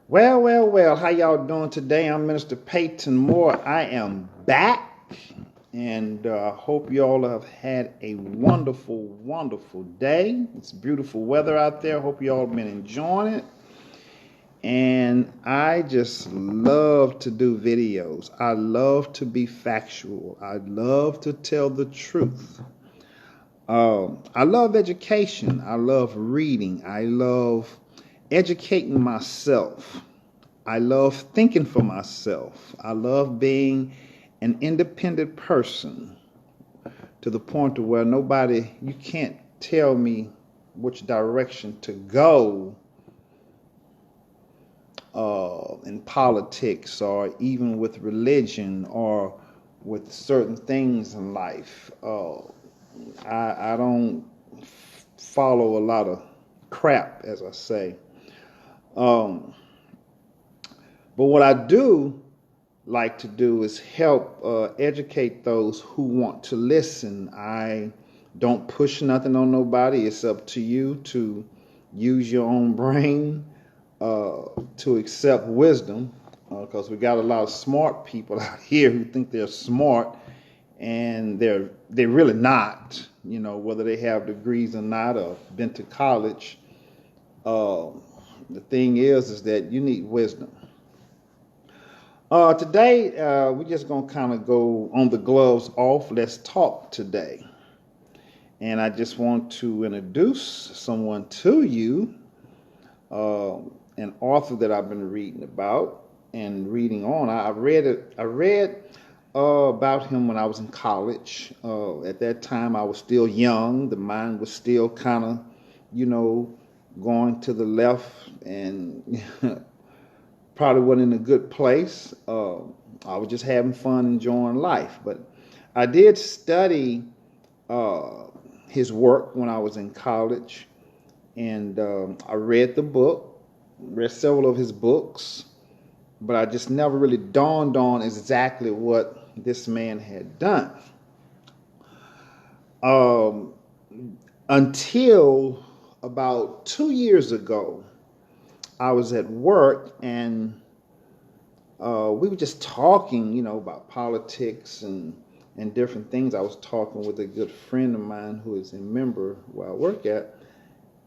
Well, how y'all doing today? I'm Minister Peyton Moore. I am back and hope you all have had a wonderful day. It's beautiful weather out there. Hope you all have been enjoying it. And I just love to do videos. I love to be factual. I love to tell the truth. I love education. I love reading. I love educating myself. I love thinking for myself. I love being an independent person to the point to where you can't tell me which direction to go in politics or even with religion or with certain things in life. I don't follow a lot of crap, as I say. But what I do like to do is help educate those who want to listen. I don't push nothing on nobody. It's up to you to use your own brain to accept wisdom, because we got a lot of smart people out here who think they're smart, and they're really not. You know, whether they have degrees or not, or been to college. The thing is that you need wisdom. Today, we're just going to kind of go on the gloves off. Let's talk today. And I just want to introduce someone to you, an author that I've been reading about and reading on. I read about him when I was in college. At that time, I was still young. The mind was still kind of, going to the left and probably wasn't in a good place. I was just having fun, enjoying life. But I did study his work when I was in college, and I read several of his books, but I just never really dawned on exactly what this man had done. Until about 2 years ago, I was at work and we were just talking, about politics and different things. I was talking with a good friend of mine who is a member where I work at,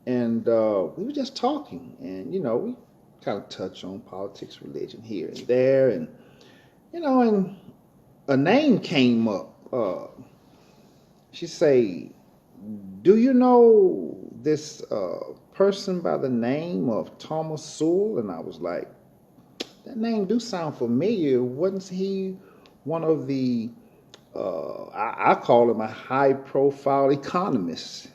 and we were just talking, and we kind of touch on politics, religion here and there, and and a name came up. She say, "Do you know this person by the name of Thomas Sowell?" And I was like, that name do sound familiar. Wasn't he one of the I call him a high-profile economist,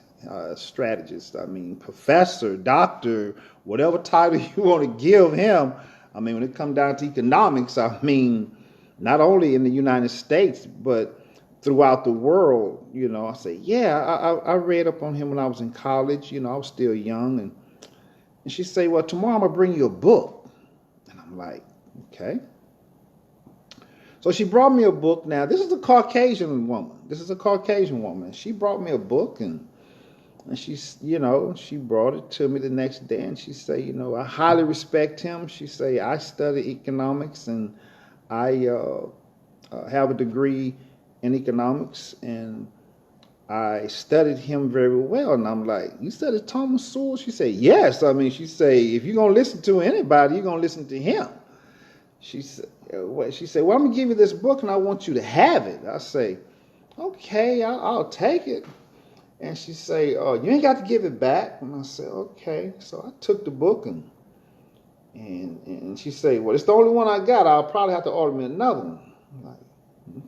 strategist? I mean, professor, doctor, whatever title you want to give him. I mean, when it comes down to economics, I mean, not only in the United States, but throughout the world, I say, yeah, I read up on him when I was in college. I was still young. And she say, well, tomorrow I'm going to bring you a book. And I'm like, okay. So she brought me a book. Now, this is a Caucasian woman. She brought me a book, and she brought it to me the next day, and she say, I highly respect him. She say, I study economics, and I have a degree in economics, and I studied him very well. And I'm like, you studied Thomas Sowell? She said, yes. I mean, she say, if you're going to listen to anybody, you're going to listen to him. She said, well, I'm going to give you this book, and I want you to have it. I say, okay, I'll take it. And she say, you ain't got to give it back. And I said, okay. So I took the book, and she say, well, it's the only one I got. I'll probably have to order me another one. I'm like,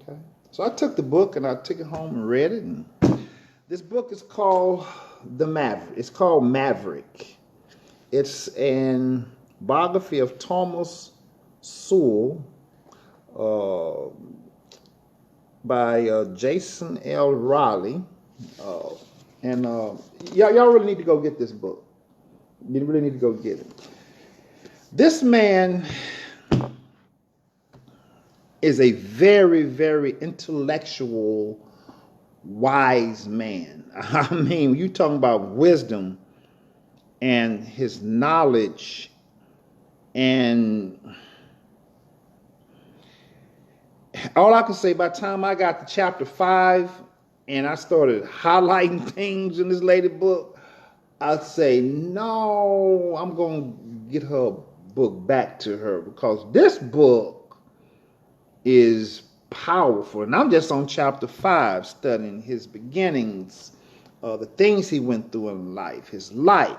okay. So I took the book, and I took it home and read it. And this book is called Maverick. It's called Maverick. It's an biography of Thomas Sowell by Jason L. Riley. And y'all really need to go get this book. You really need to go get it. This man is a very, very intellectual, wise man. I mean, you talking about wisdom and his knowledge And all I can say, by the time I got to chapter 5 and I started highlighting things in this lady book, I'd say, no, I'm going to get her book back to her, because this book is powerful. And I'm just on chapter 5, studying his beginnings, the things he went through in life, his life.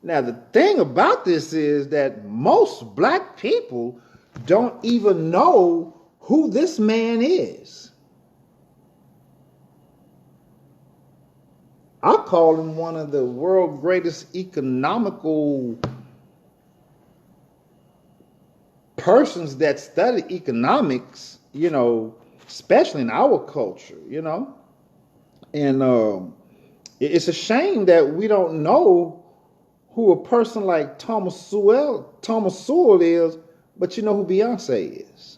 Now, the thing about this is that most black people don't even know who this man is. I call him one of the world's greatest economical persons that study economics, especially in our culture, And it's a shame that we don't know who a person like Thomas Sowell is, but you know who Beyonce is.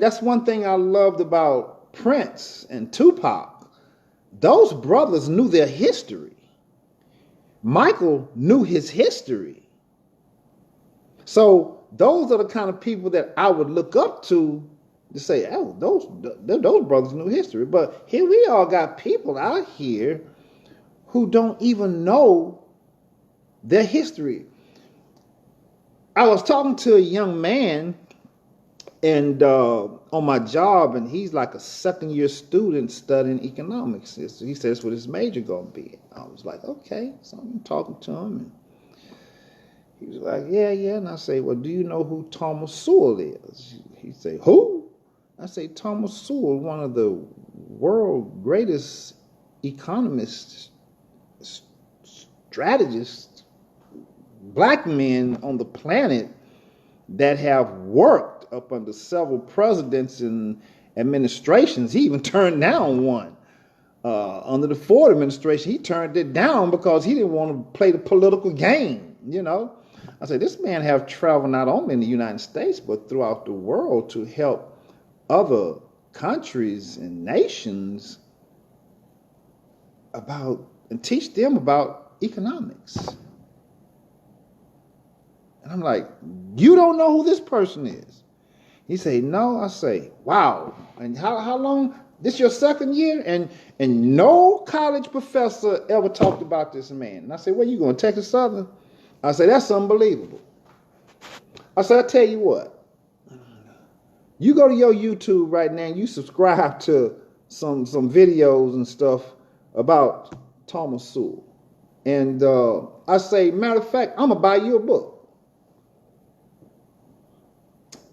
That's one thing I loved about Prince and Tupac. Those brothers knew their history. Michael knew his history. So those are the kind of people that I would look up to say, oh, those brothers knew history. But here we all got people out here who don't even know their history. I was talking to a young man and on my job, and he's like a second-year student studying economics. He said that's what his major gonna be. I was like, okay. So I'm talking to him, and he was like, yeah. And I say, well, do you know who Thomas Sowell is? He say, who? I say, Thomas Sowell, one of the world's greatest economists, strategists, black men on the planet that have worked up under several presidents and administrations. He even turned down one. Under the Ford administration, he turned it down because he didn't want to play the political game, I said, this man have traveled not only in the United States, but throughout the world to help other countries and nations and teach them about economics. And I'm like, you don't know who this person is? He say, no. I say, wow. And how long? This your second year? And no college professor ever talked about this man. And I say, where you going, Texas Southern? I say, that's unbelievable. I say, I tell you what. You go to your YouTube right now and you subscribe to some videos and stuff about Thomas Sowell. And I say, matter of fact, I'm going to buy you a book.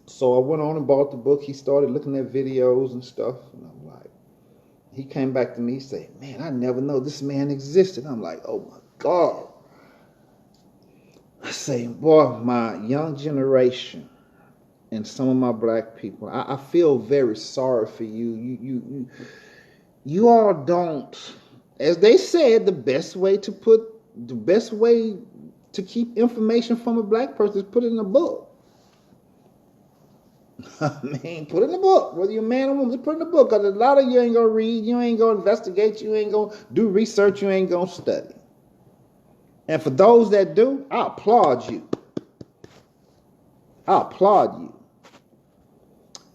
So I went on and bought the book. He started looking at videos and stuff. And I'm like, he came back to me, he said, man, I never know this man existed. I'm like, oh my God. I say, boy, my young generation and some of my black people, I feel very sorry for you. You all don't, as they said, the best way to keep information from a black person is put it in a book. Put it in the book. Whether you're a man or woman, just put it in the book. Because a lot of you ain't going to read, you ain't going to investigate, you ain't going to do research, you ain't going to study. And for those that do, I applaud you.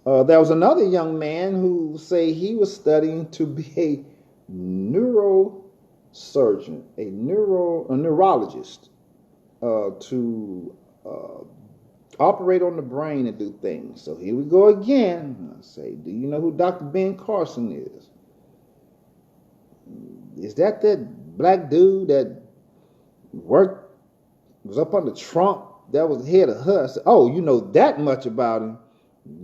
There was another young man who say he was studying to be a neurosurgeon, a neurologist, to operate on the brain and do things. So here we go again. I say, do you know who Dr. Ben Carson is? Is that black dude that was up under Trump, that was head of HUD? I said, oh, you know that much about him.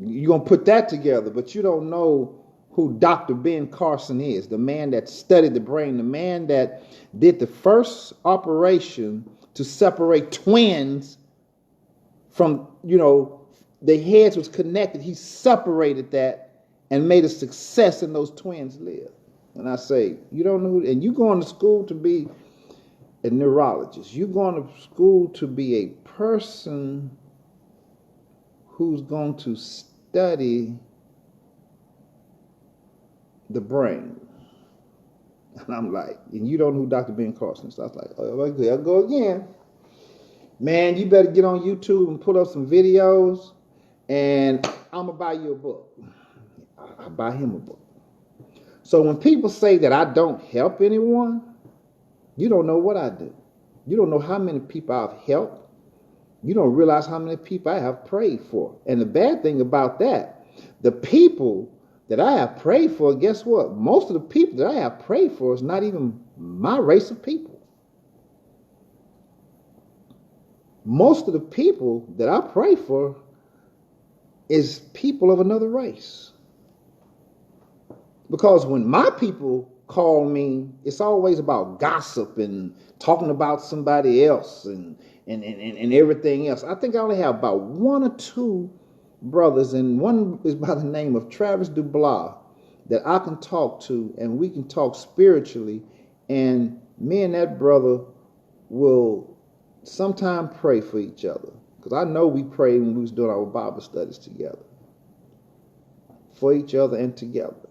You're going to put that together, but you don't know who Dr. Ben Carson is, the man that studied the brain, the man that did the first operation to separate twins from, their heads was connected. He separated that and made a success, and those twins live. And I say, you don't know, and you going to school to be a neurologist. You're going to school to be a person who's going to study the brain. And I'm like, and you don't know who Dr. Ben Carson is. So I was like, oh, I'll go again. Man, you better get on YouTube and put up some videos, and I'm going to buy you a book. I buy him a book. So when people say that I don't help anyone, you don't know what I do. You don't know how many people I've helped. You don't realize how many people I have prayed for. And the bad thing about that, the people that I have prayed for, guess what? Most of the people that I have prayed for is not even my race of people. Most of the people that I pray for is people of another race. Because when my people call me, it's always about gossip and talking about somebody else and everything else. I think I only have about one or two brothers, and one is by the name of Travis Dubois, that I can talk to, and we can talk spiritually, and me and that brother will sometime pray for each other. Because I know we prayed when we was doing our Bible studies together. For each other and together.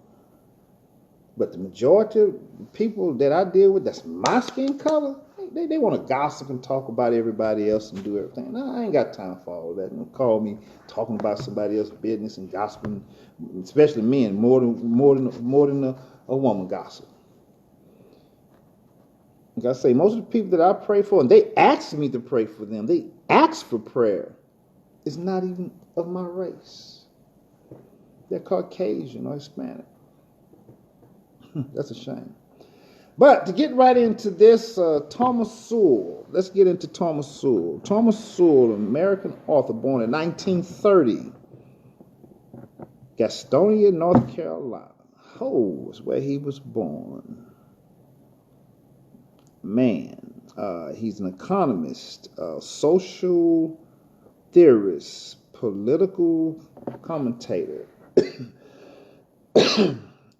But the majority of people that I deal with, that's my skin color, they want to gossip and talk about everybody else and do everything. No, I ain't got time for all that. Don't call me talking about somebody else's business and gossiping, especially men, more than a woman gossip. Like I say, most of the people that I pray for, and they ask me to pray for them, they ask for prayer, is not even of my race. They're Caucasian or Hispanic. That's a shame. But to get right into this, Thomas Sowell. Let's get into Thomas Sowell. Thomas Sowell, American author, born in 1930. Gastonia, North Carolina. Oh, is where he was born. Man, he's an economist, social theorist, political commentator.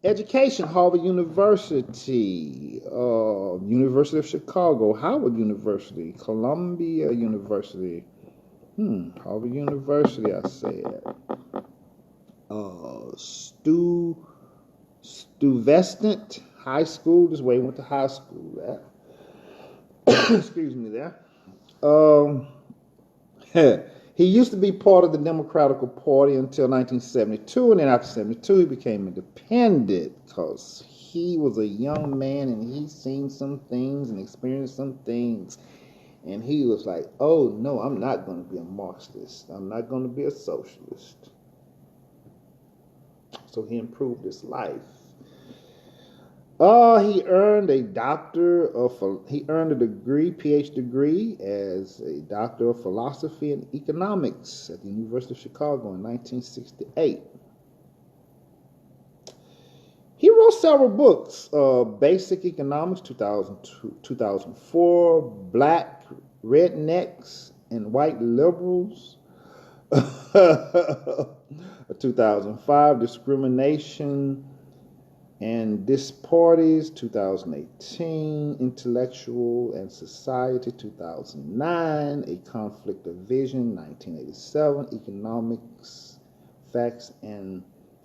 Education, Harvard University, University of Chicago, Howard University, Columbia University, Harvard University, I said. Stuyvesant High School, this is where he went to high school at. Excuse me there. He used to be part of the Democratic Party until 1972, and then after 72, he became independent because he was a young man and he seen some things and experienced some things, and he was like, oh, no, I'm not going to be a Marxist. I'm not going to be a socialist. So he improved his life. He earned a PhD degree as a doctor of philosophy and economics at the University of Chicago in 1968. He wrote several books, Basic Economics, 2004, Black Rednecks and White Liberals, 2005, Discrimination and Disparities, 2018, Intellectual and Society, 2009, A Conflict of Vision, 1987, Economics, Facts and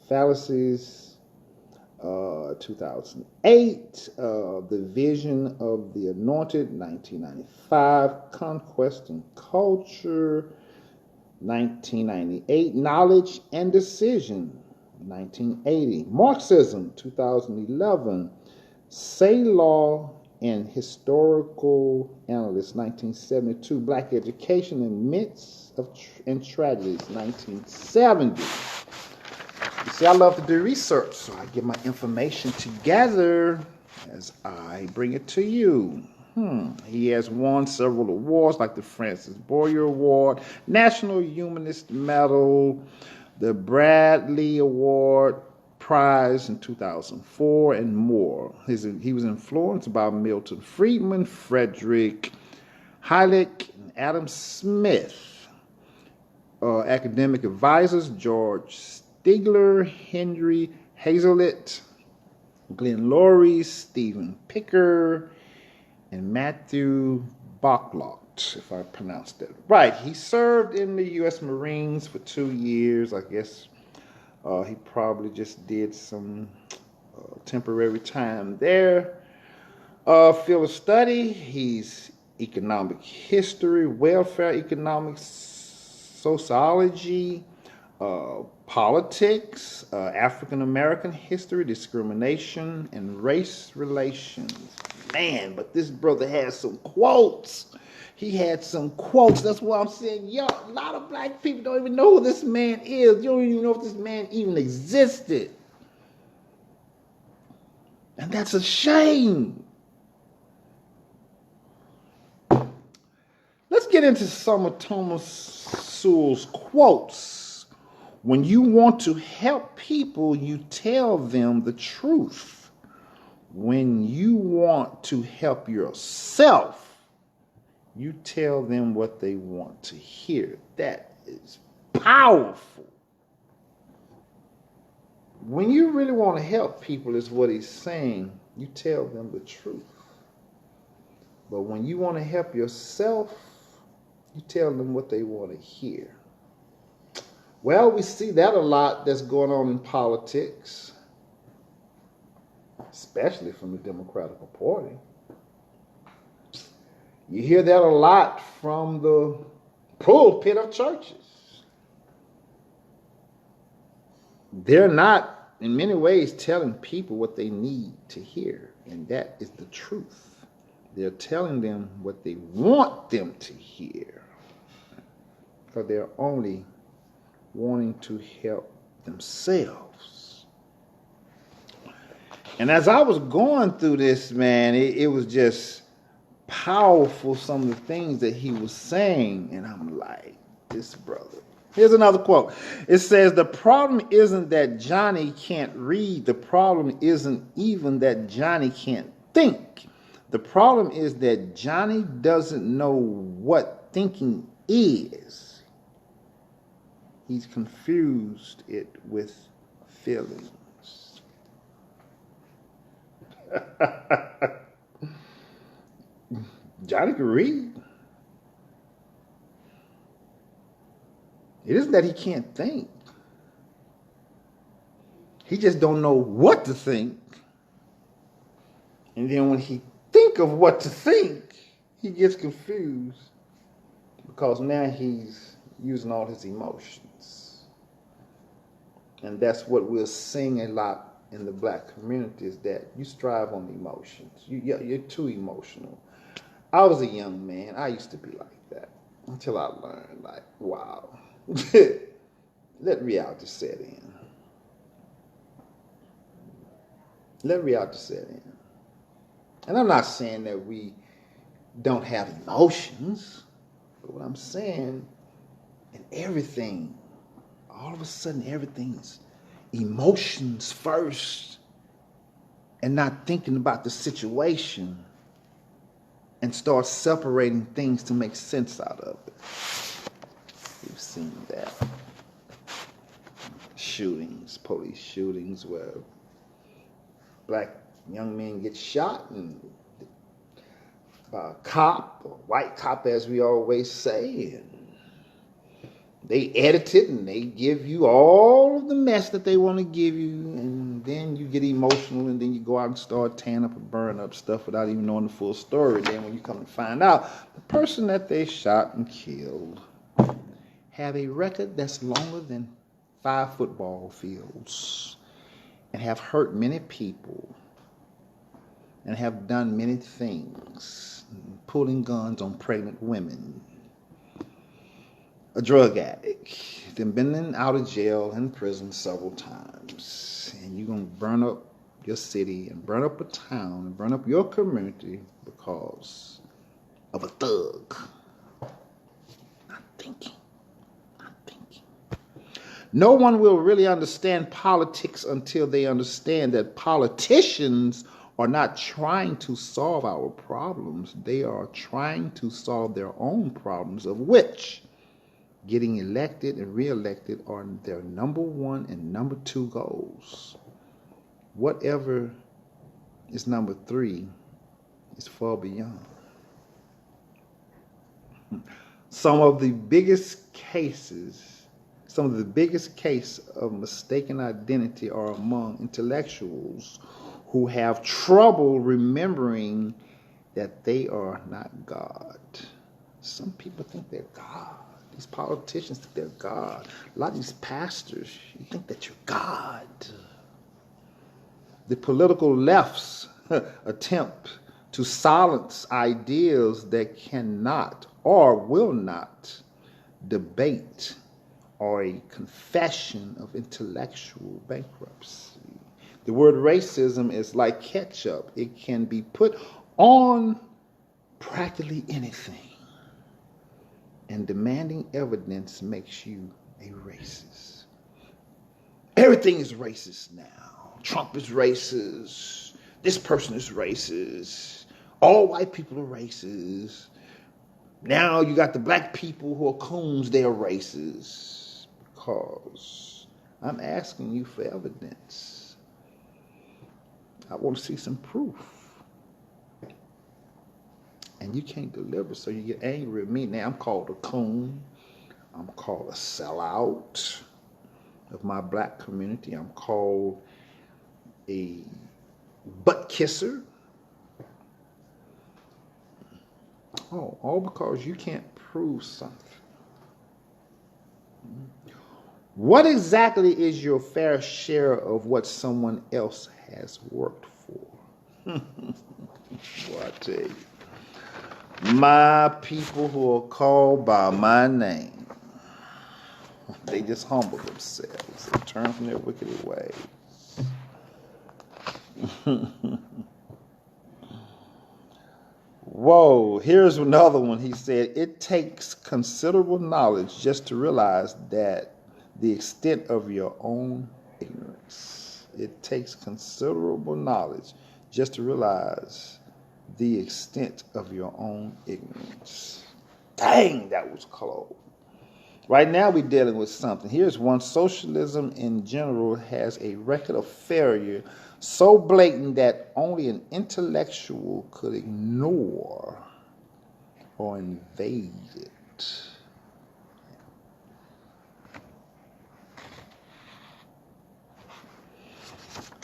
Fallacies, 2008, The Vision of the Anointed, 1995, Conquest and Culture, 1998, Knowledge and Decision, 1980, Marxism, 2011, Say Law and Historical Analyst, 1972, Black Education in Myths and Tragedies, 1970. You see, I love to do research, so I get my information together as I bring it to you. He has won several awards like the Francis Boyer Award, National Humanist Medal, the Bradley Award Prize in 2004, and more. He was influenced by Milton Friedman, Frederick Hayek, and Adam Smith. Academic advisors, George Stigler, Henry Hazlitt, Glenn Laurie, Stephen Picker, and Matthew Bachlot, if I pronounced that right. He served in the U.S. Marines for 2 years. I guess he probably just did some temporary time there. Field of study, he's economic history, welfare economics, sociology, politics, African American history, discrimination, and race relations. Man, but this brother has some quotes. He had some quotes. That's why I'm saying, yo, a lot of black people don't even know who this man is. You don't even know if this man even existed. And that's a shame. Let's get into some of Thomas Sowell's quotes. When you want to help people, you tell them the truth. When you want to help yourself, you tell them what they want to hear. That is powerful. When you really want to help people, is what he's saying, you tell them the truth. But when you want to help yourself, you tell them what they want to hear. Well, we see that a lot that's going on in politics, especially from the Democratic Party. You hear that a lot from the pulpit of churches. They're not, in many ways, telling people what they need to hear, and that is the truth. They're telling them what they want them to hear, because they're only wanting to help themselves. And as I was going through this, man, it was just powerful, some of the things that he was saying, and I'm like, this brother. Here's another quote. It says, the problem isn't that Johnny can't read. The problem isn't even that Johnny can't think. The problem is that Johnny doesn't know what thinking is. He's confused it with feelings. Johnny can read. It isn't that he can't think. He just don't know what to think. And then when he think of what to think, he gets confused, because now he's using all his emotions. And that's what we're seeing a lot in the black community, is that you strive on emotions. You're too emotional. I was a young man. I used to be like that until I learned, like, wow. Let reality set in. Let reality set in. And I'm not saying that we don't have emotions, but what I'm saying, in everything, all of a sudden everything's emotions first, and not thinking about the situation, and start separating things to make sense out of it. We've seen that. Shootings, police shootings, where black young men get shot and by a cop, or white cop as we always say, and they edit it and they give you all of the mess that they want to give you, and then you get emotional, and then you go out and start tearing up and burning up stuff without even knowing the full story. Then when you come to find out, the person that they shot and killed have a record that's longer than 5 football fields, and have hurt many people, and have done many things, pulling guns on pregnant women, a drug addict, then been out of jail and prison several times, and you're going to burn up your city and burn up a town and burn up your community because of a thug. Not thinking. No one will really understand politics until they understand that politicians are not trying to solve our problems. They are trying to solve their own problems, of which getting elected and reelected are their number 1 and number 2 goals. Whatever is number 3 is far beyond. Some of the biggest cases of mistaken identity are among intellectuals who have trouble remembering that they are not God. Some people think they're God. These politicians think they're God. A lot of these pastors, you think that you're God. The political left's attempt to silence ideas that cannot or will not debate or a confession of intellectual bankruptcy. The word racism is like ketchup. It can be put on practically anything. And demanding evidence makes you a racist. Everything is racist now. Trump is racist. This person is racist. All white people are racist. Now you got the black people who are coons, they're racist. Because I'm asking you for evidence. I want to see some proof. And you can't deliver, so you get angry at me. Now I'm called a coon. I'm called a sellout of my black community. I'm called a butt kisser. Oh, all because you can't prove something. What exactly is your fair share of what someone else has worked for? Well, I tell you. My people who are called by my name, they just humble themselves and turn from their wicked ways. Whoa, here's another one. He said, it takes considerable knowledge just to realize that the extent of your own ignorance. It takes considerable knowledge just to realize the extent of your own ignorance. Dang, that was close. Right now we're dealing with something. Here's one. Socialism in general has a record of failure so blatant that only an intellectual could ignore or invade it.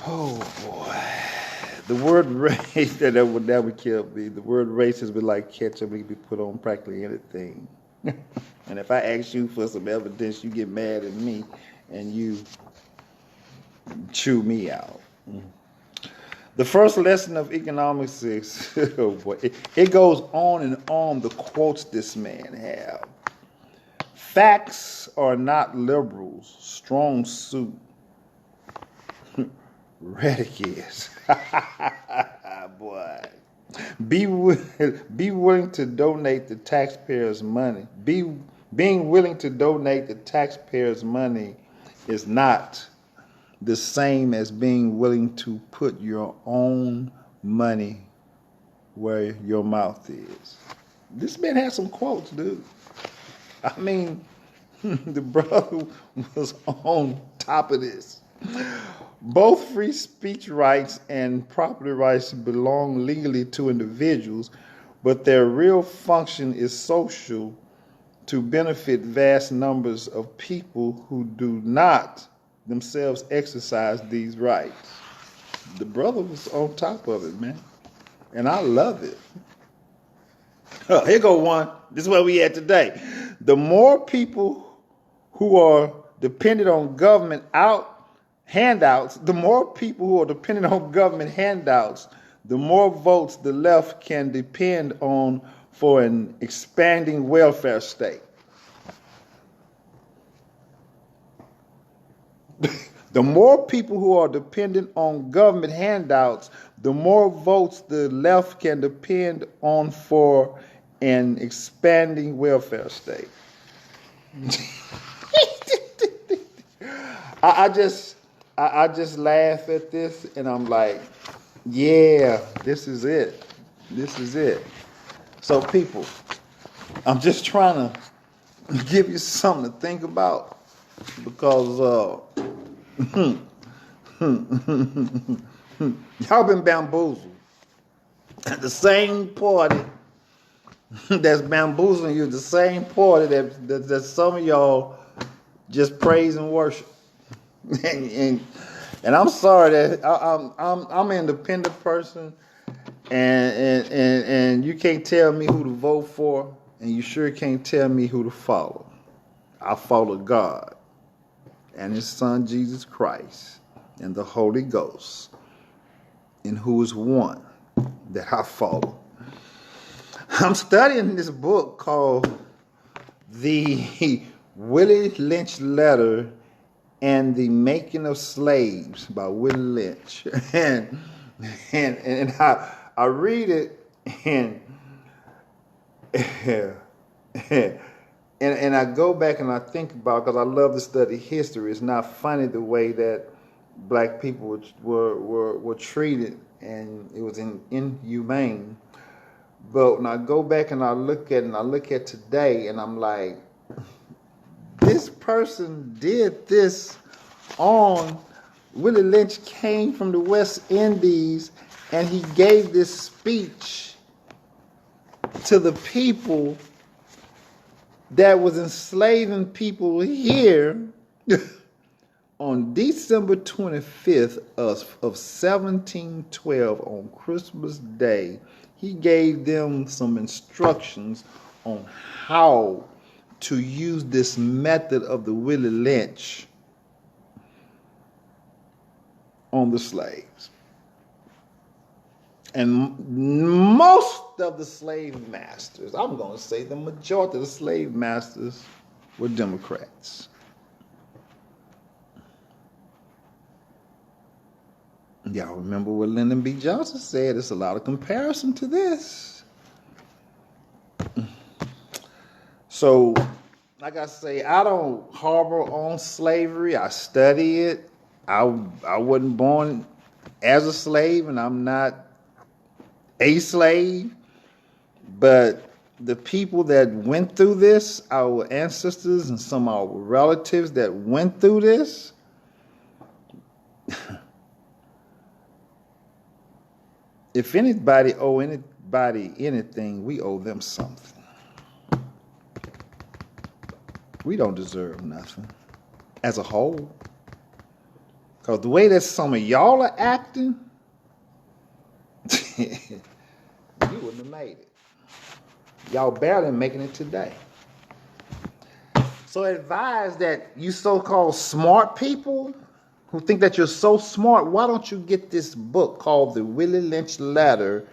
Oh boy. The word race, that would kill me. The word race has been like ketchup. It can be put on practically anything. And if I ask you for some evidence, you get mad at me and you chew me out. The first lesson of economics is, oh boy, it goes on and on, the quotes this man have. Facts are not liberals. Strong suit. Rhetoric is. Boy. Be willing to donate the taxpayers' money. Being willing to donate the taxpayers' money is not the same as being willing to put your own money where your mouth is. This man has some quotes, dude. I mean, the brother was on top of this. Both free speech rights and property rights belong legally to individuals, but their real function is social, to benefit vast numbers of people who do not themselves exercise these rights. The brother was on top of it, man. And I love it. Oh, here go one. This is where we at today. The more people who are dependent on government handouts, the more people who are dependent on government handouts, the more votes the left can depend on for an expanding welfare state. The more people who are dependent on government handouts, the more votes the left can depend on for an expanding welfare state. I just laugh at this and I'm like, yeah, this is it. This is it. So people, I'm just trying to give you something to think about because y'all been bamboozled. The same party that's bamboozling you, the same party that some of y'all just praise and worship. and And I'm sorry that I'm an independent person, and you can't tell me who to vote for, and you sure can't tell me who to follow. I follow God and His Son Jesus Christ and the Holy Ghost, in who is one that I follow. I'm studying this book called The Willie Lynch Letter and the Making of Slaves by Willie Lynch. And I read it and and I go back and I think about, because I love to study history. It's not funny the way that black people were treated, and it was inhumane. But when I go back and I look at it, and I look at today, and I'm like, this person did this on. Willie Lynch came from the West Indies, and he gave this speech to the people that was enslaving people here on December 25th of 1712, on Christmas Day. He gave them some instructions on how to use this method of the Willie Lynch on the slaves. And most of the slave masters, I'm going to say the majority of the slave masters, were Democrats. Y'all remember what Lyndon B. Johnson said? It's a lot of comparison to this. So, like I say, I don't harbor on slavery. I study it. I wasn't born as a slave, and I'm not a slave. But the people that went through this, our ancestors and some of our relatives that went through this, if anybody owe anybody anything, we owe them something. We don't deserve nothing as a whole. Because the way that some of y'all are acting, you wouldn't have made it. Y'all barely making it today. So I advise that you so-called smart people who think that you're so smart, why don't you get this book called The Willie Lynch Letter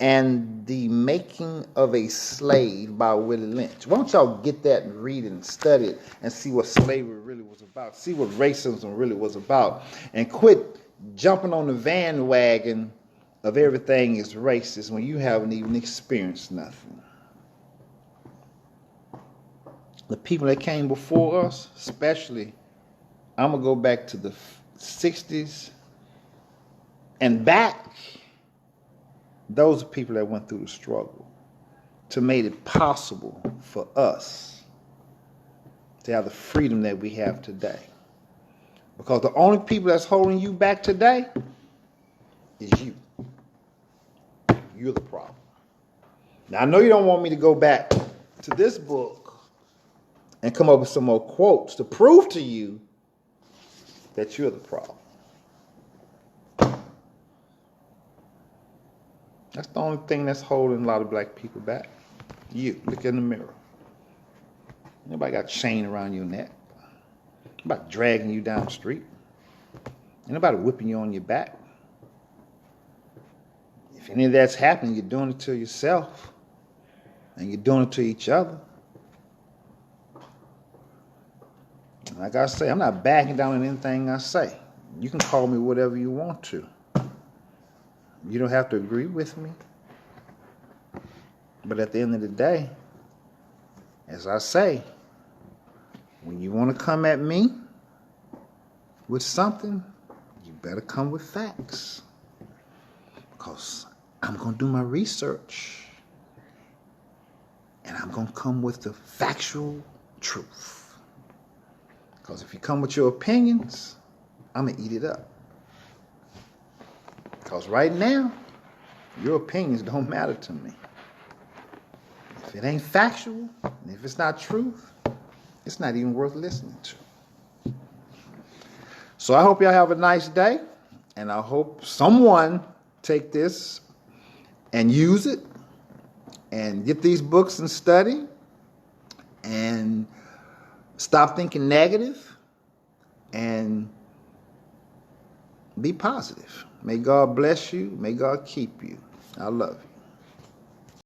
and the Making of a Slave by Willie Lynch? Why don't y'all get that and read it and study it and see what slavery really was about, see what racism really was about, and quit jumping on the bandwagon of everything is racist when you haven't even experienced nothing. The people that came before us, especially, I'm going to go back to the 60s and back. Those are people that went through the struggle to make it possible for us to have the freedom that we have today. Because the only people that's holding you back today is you. You're the problem. Now, I know you don't want me to go back to this book and come up with some more quotes to prove to you that you're the problem. That's the only thing that's holding a lot of black people back. You. Look in the mirror. Nobody got a chain around your neck. Nobody dragging you down the street. Ain't nobody whipping you on your back. If any of that's happening, you're doing it to yourself. And you're doing it to each other. Like I say, I'm not backing down on anything I say. You can call me whatever you want to. You don't have to agree with me. But at the end of the day, as I say, when you want to come at me with something, you better come with facts. Because I'm going to do my research. And I'm going to come with the factual truth. Because if you come with your opinions, I'm going to eat it up. Because right now, your opinions don't matter to me. If it ain't factual, and if it's not truth, it's not even worth listening to. So I hope y'all have a nice day, and I hope someone take this and use it and get these books and study and stop thinking negative and be positive. May God bless you. May God keep you. I love you.